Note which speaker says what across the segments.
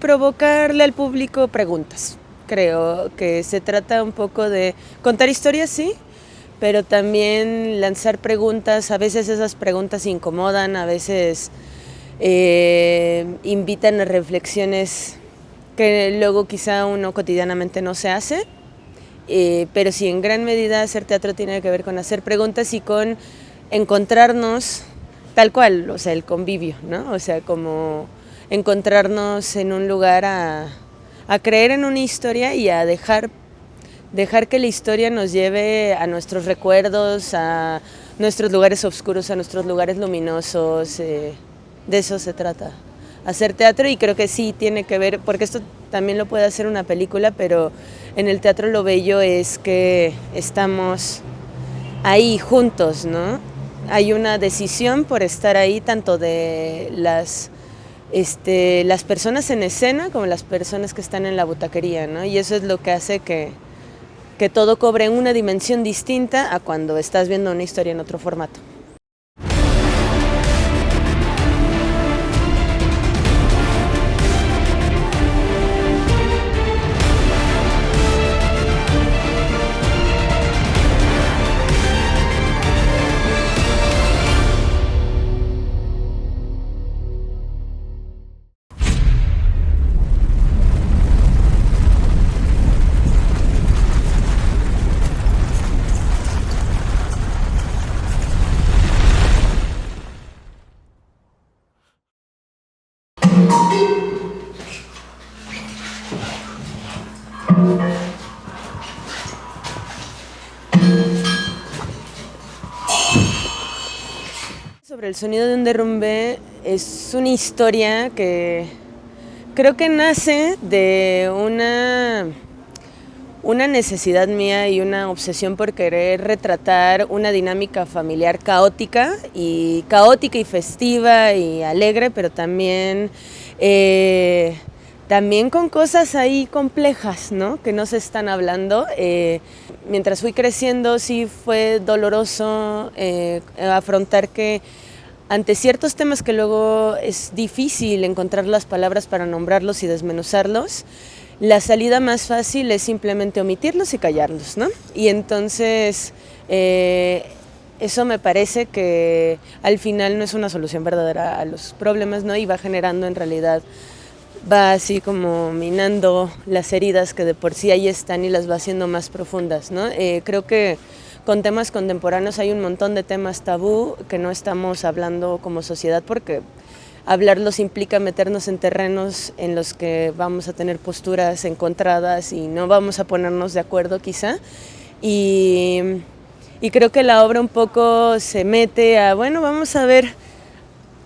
Speaker 1: provocarle al público preguntas. Creo que se trata un poco de contar historias, sí, pero también lanzar preguntas. A veces esas preguntas incomodan, a veces invitan a reflexiones que luego quizá uno cotidianamente no se hace, pero sí, en gran medida hacer teatro tiene que ver con hacer preguntas y con encontrarnos tal cual, o sea, el convivio, ¿no? O sea, como encontrarnos en un lugar a creer en una historia y a dejar que la historia nos lleve a nuestros recuerdos, a nuestros lugares oscuros, a nuestros lugares luminosos. De eso se trata, hacer teatro, y creo que sí tiene que ver, porque esto también lo puede hacer una película, pero en el teatro lo bello es que estamos ahí juntos, ¿no? Hay una decisión por estar ahí, tanto de las personas en escena como las personas que están en la butaquería, ¿no? Y eso es lo que hace que todo cobre una dimensión distinta a cuando estás viendo una historia en otro formato. Sobre el sonido de un derrumbe, es una historia que creo que nace de una necesidad mía y una obsesión por querer retratar una dinámica familiar caótica y festiva y alegre, pero también con cosas ahí complejas, ¿no? Que no se están hablando. Mientras fui creciendo sí fue doloroso afrontar que ante ciertos temas que luego es difícil encontrar las palabras para nombrarlos y desmenuzarlos, la salida más fácil es simplemente omitirlos y callarlos, ¿no? Y entonces eso me parece que al final no es una solución verdadera a los problemas, ¿no? Y va generando, en realidad, va así como minando las heridas que de por sí ahí están y las va haciendo más profundas, ¿no? Creo que con temas contemporáneos hay un montón de temas tabú que no estamos hablando como sociedad, porque hablarlos implica meternos en terrenos en los que vamos a tener posturas encontradas y no vamos a ponernos de acuerdo quizá. Y creo que la obra un poco se mete a, bueno, vamos a ver,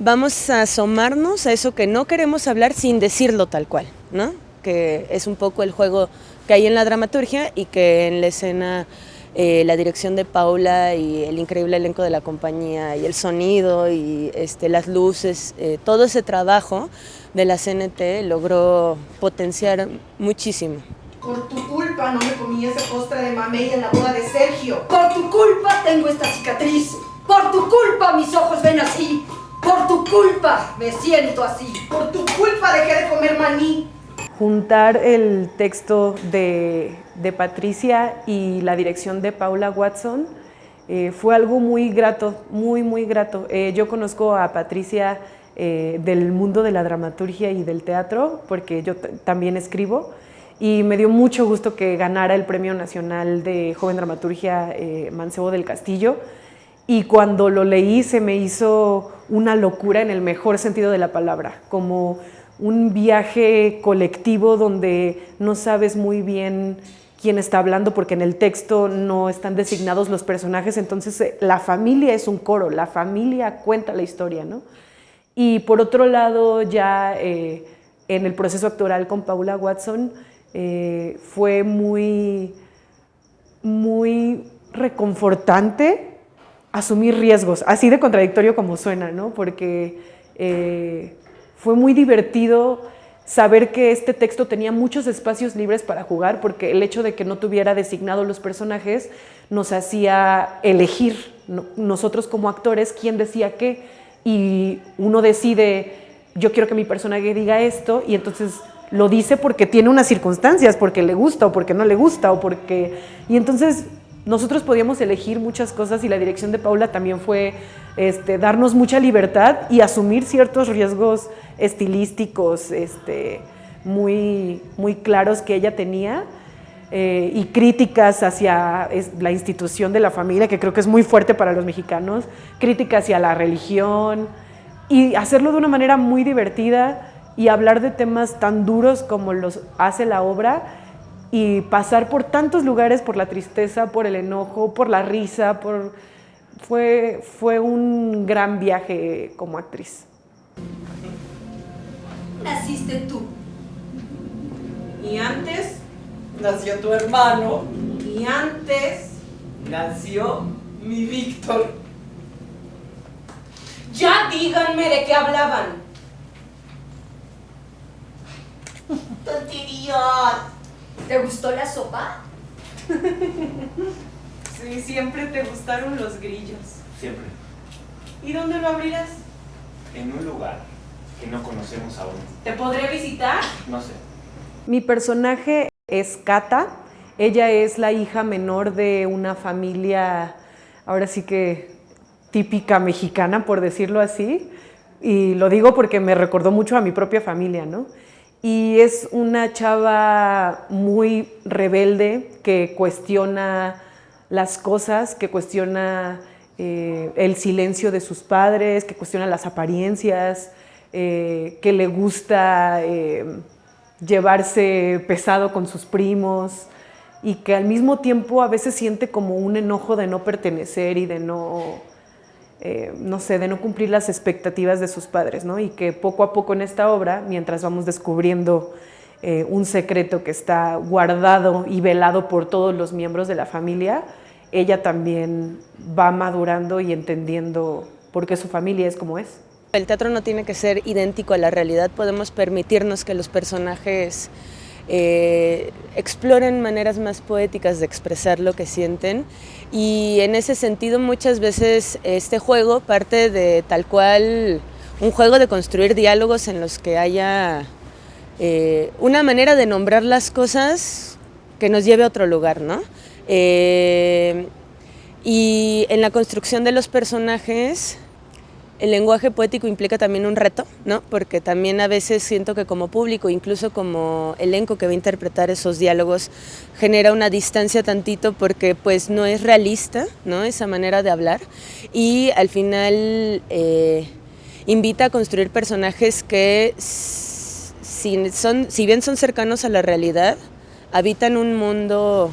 Speaker 1: vamos a asomarnos a eso que no queremos hablar sin decirlo tal cual, ¿no? Que es un poco el juego que hay en la dramaturgia y que en la escena la dirección de Paula y el increíble elenco de la compañía y el sonido y las luces, todo ese trabajo de la CNT logró potenciar muchísimo.
Speaker 2: Por tu culpa no me comí ese postre de mamey en la boda de Sergio. Por tu culpa tengo esta cicatriz. Por tu culpa mis ojos ven así. Por tu culpa me siento así. Por tu culpa dejé de comer maní.
Speaker 3: Juntar el texto de Patricia y la dirección de Paula Watson fue algo muy grato, muy grato. Yo conozco a Patricia del mundo de la dramaturgia y del teatro, porque yo también escribo, y me dio mucho gusto que ganara el Premio Nacional de Joven Dramaturgia Mancebo del Castillo, y cuando lo leí se me hizo una locura en el mejor sentido de la palabra, como un viaje colectivo donde no sabes muy bien quién está hablando, porque en el texto no están designados los personajes, entonces la familia es un coro, la familia cuenta la historia, ¿no? Y por otro lado, ya en el proceso actoral con Paula Watson, fue muy reconfortante asumir riesgos, así de contradictorio como suena, ¿no? Porque fue muy divertido saber que este texto tenía muchos espacios libres para jugar, porque el hecho de que no tuviera designados los personajes nos hacía elegir nosotros como actores quién decía qué, y uno decide, yo quiero que mi personaje diga esto, y entonces lo dice porque tiene unas circunstancias, porque le gusta o porque no le gusta o porque... Y entonces nosotros podíamos elegir muchas cosas y la dirección de Paula también fue darnos mucha libertad y asumir ciertos riesgos estilísticos muy, muy claros que ella tenía y críticas hacia la institución de la familia, que creo que es muy fuerte para los mexicanos, críticas hacia la religión y hacerlo de una manera muy divertida y hablar de temas tan duros como los hace la obra y pasar por tantos lugares, por la tristeza, por el enojo, por la risa, fue un gran viaje como actriz.
Speaker 2: Naciste tú.
Speaker 4: Y antes
Speaker 5: nació tu hermano,
Speaker 4: y antes
Speaker 5: nació mi Víctor.
Speaker 4: ya díganme de qué hablaban.
Speaker 5: ¡Tonterías!
Speaker 2: ¿Te gustó la sopa?
Speaker 4: Sí, siempre te gustaron los grillos.
Speaker 6: Siempre.
Speaker 4: ¿Y dónde lo abrirás?
Speaker 6: En un lugar que no conocemos aún.
Speaker 4: ¿Te podré visitar?
Speaker 6: No sé.
Speaker 3: Mi personaje es Cata. Ella es la hija menor de una familia, ahora sí que típica mexicana, por decirlo así. Y lo digo porque me recordó mucho a mi propia familia, ¿no? Y es una chava muy rebelde que cuestiona las cosas, que cuestiona el silencio de sus padres, que cuestiona las apariencias, que le gusta llevarse pesado con sus primos y que al mismo tiempo a veces siente como un enojo de no pertenecer y de no sé, de no cumplir las expectativas de sus padres, ¿no? Y que poco a poco en esta obra, mientras vamos descubriendo un secreto que está guardado y velado por todos los miembros de la familia, ella también va madurando y entendiendo por qué su familia es como es.
Speaker 1: El teatro no tiene que ser idéntico a la realidad, podemos permitirnos que los personajes exploren maneras más poéticas de expresar lo que sienten y en ese sentido muchas veces este juego parte de tal cual un juego de construir diálogos en los que haya una manera de nombrar las cosas que nos lleve a otro lugar, ¿no? Y en la construcción de los personajes el lenguaje poético implica también un reto, ¿no? Porque también a veces siento que como público, incluso como elenco que va a interpretar esos diálogos, genera una distancia tantito porque pues no es realista, ¿no? Esa manera de hablar y al final invita a construir personajes que si bien son cercanos a la realidad, habitan un mundo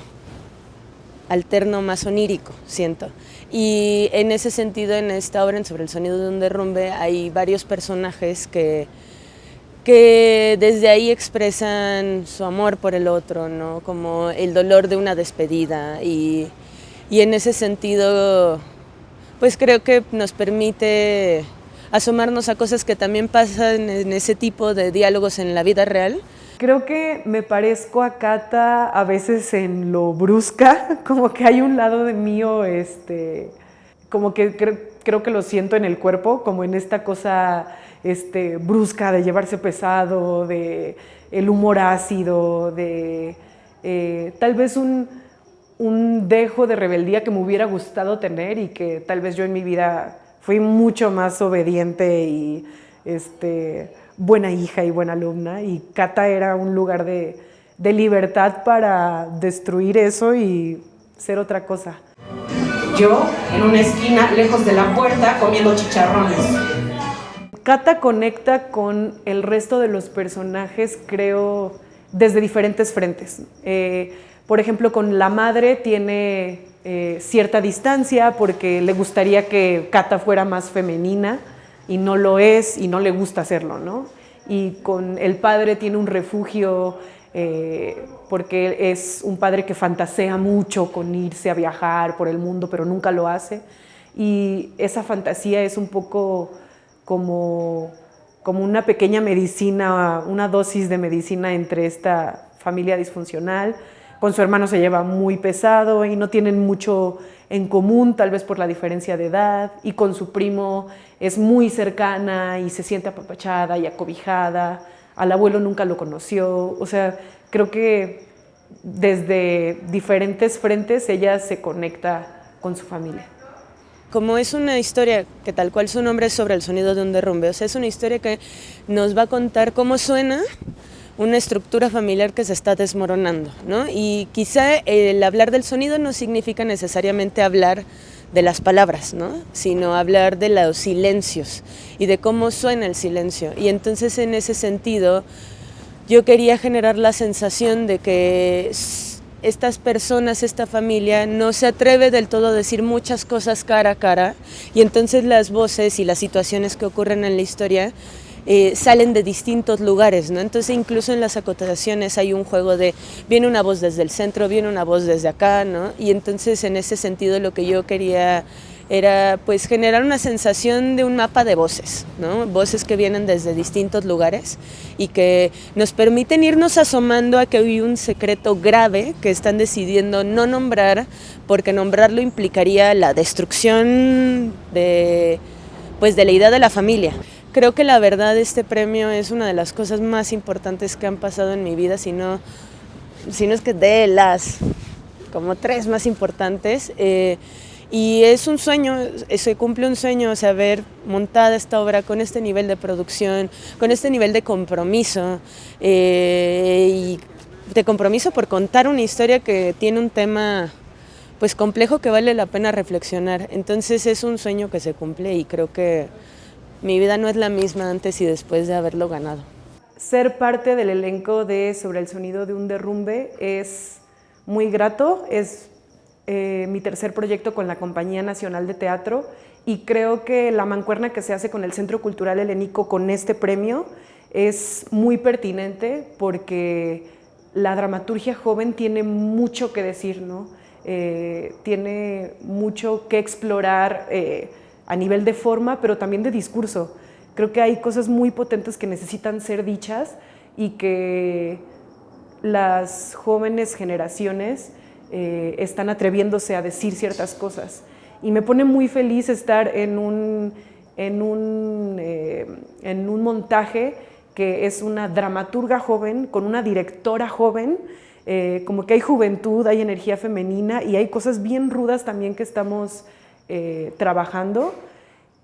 Speaker 1: alterno más onírico, siento. Y en ese sentido, en esta obra, en Sobre el sonido de un derrumbe, hay varios personajes que desde ahí expresan su amor por el otro, ¿no? Como el dolor de una despedida y en ese sentido, pues creo que nos permite asomarnos a cosas que también pasan en ese tipo de diálogos en la vida real.
Speaker 3: Creo que me parezco a Cata a veces en lo brusca, como que hay un lado de mío, como que creo que lo siento en el cuerpo, como en esta cosa brusca de llevarse pesado, de el humor ácido, de tal vez un dejo de rebeldía que me hubiera gustado tener y que tal vez yo en mi vida fui mucho más obediente y buena hija y buena alumna, y Cata era un lugar de libertad para destruir eso y ser otra cosa.
Speaker 4: Yo, en una esquina, lejos de la puerta, comiendo chicharrones.
Speaker 3: Cata conecta con el resto de los personajes, creo, desde diferentes frentes. Por ejemplo, con la madre tiene cierta distancia porque le gustaría que Cata fuera más femenina, y no lo es y no le gusta hacerlo, ¿no? Y con el padre tiene un refugio porque es un padre que fantasea mucho con irse a viajar por el mundo, pero nunca lo hace. Y esa fantasía es un poco como una pequeña medicina, una dosis de medicina entre esta familia disfuncional. Con su hermano se lleva muy pesado y no tienen mucho en común, tal vez por la diferencia de edad, y con su primo es muy cercana y se siente apapachada y acobijada, al abuelo nunca lo conoció, o sea, creo que desde diferentes frentes ella se conecta con su familia.
Speaker 1: Como es una historia que tal cual su nombre es sobre el sonido de un derrumbe, o sea, es una historia que nos va a contar cómo suena una estructura familiar que se está desmoronando, ¿no? Y quizá el hablar del sonido no significa necesariamente hablar de las palabras, ¿no? Sino hablar de los silencios y de cómo suena el silencio. Y entonces en ese sentido yo quería generar la sensación de que estas personas, esta familia, no se atreve del todo a decir muchas cosas cara a cara, y entonces las voces y las situaciones que ocurren en la historia salen de distintos lugares, ¿no? Entonces incluso en las acotaciones hay un juego de viene una voz desde el centro, viene una voz desde acá, ¿no? Y entonces en ese sentido lo que yo quería era pues generar una sensación de un mapa de voces, ¿no? Voces que vienen desde distintos lugares y que nos permiten irnos asomando a que hay un secreto grave que están decidiendo no nombrar, porque nombrarlo implicaría la destrucción de la idea de la familia. Creo que la verdad este premio es una de las cosas más importantes que han pasado en mi vida, si no es que de las como 3 más importantes. Y es un sueño, se cumple un sueño, o sea, ver montada esta obra con este nivel de producción, con este nivel de compromiso, y de compromiso por contar una historia que tiene un tema pues complejo que vale la pena reflexionar. Entonces es un sueño que se cumple y creo que mi vida no es la misma antes y después de haberlo ganado.
Speaker 3: Ser parte del elenco de Sobre el sonido de un derrumbe es muy grato, es mi tercer proyecto con la Compañía Nacional de Teatro, y creo que la mancuerna que se hace con el Centro Cultural Helénico con este premio es muy pertinente porque la dramaturgia joven tiene mucho que decir, ¿no? Tiene mucho que explorar a nivel de forma, pero también de discurso. Creo que hay cosas muy potentes que necesitan ser dichas y que las jóvenes generaciones están atreviéndose a decir ciertas cosas. Y me pone muy feliz estar en un montaje que es una dramaturga joven con una directora joven, como que hay juventud, hay energía femenina y hay cosas bien rudas también que estamos trabajando,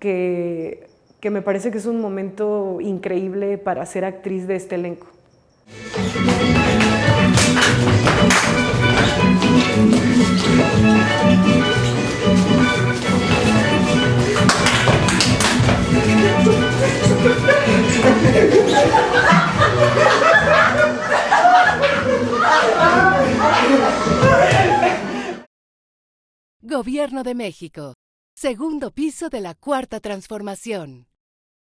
Speaker 3: que me parece que es un momento increíble para ser actriz de este elenco.
Speaker 7: Gobierno de México. Segundo piso de la Cuarta Transformación.